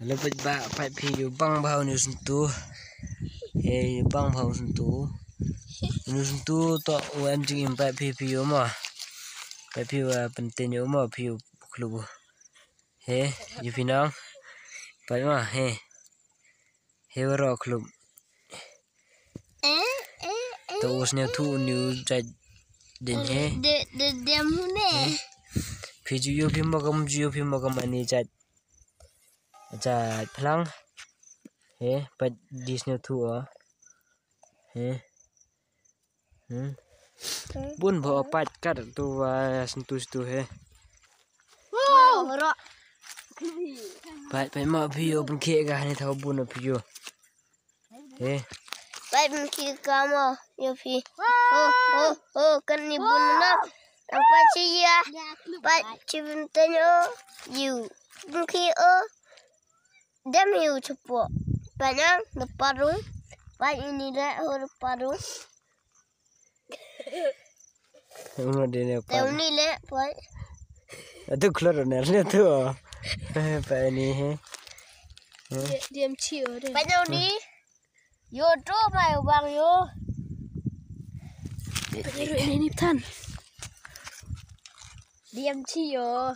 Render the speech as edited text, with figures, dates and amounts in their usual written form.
Lepas pak piu bang bau ni sentuh, bang bau sentuh, ni sentuh tak wan jing pak piu mah, pak piu penting mah piu kelubu, you pinang, pak mah wara kelub, terusnya tu ni jad din Diam ni. Piu piu makam ani jad pelang, pak disnya tu bun bawa pat kat tu sentuh tu Rak. pat mak piu pun kek kah ni tahu bun piu, Baik mungkin kamu, Yofi. Oh, kan ni bunda. Nampak cia. Baik cintanya you. Mungkin dem you cepat. Banyak leparu. Baik ini dah leparu. Tahu ni leh, baik. Itu keluar ni tu, pak ni Diam cia. Banyak ni. Yo tu mai bang yo. Pero ini tan. Diam cio.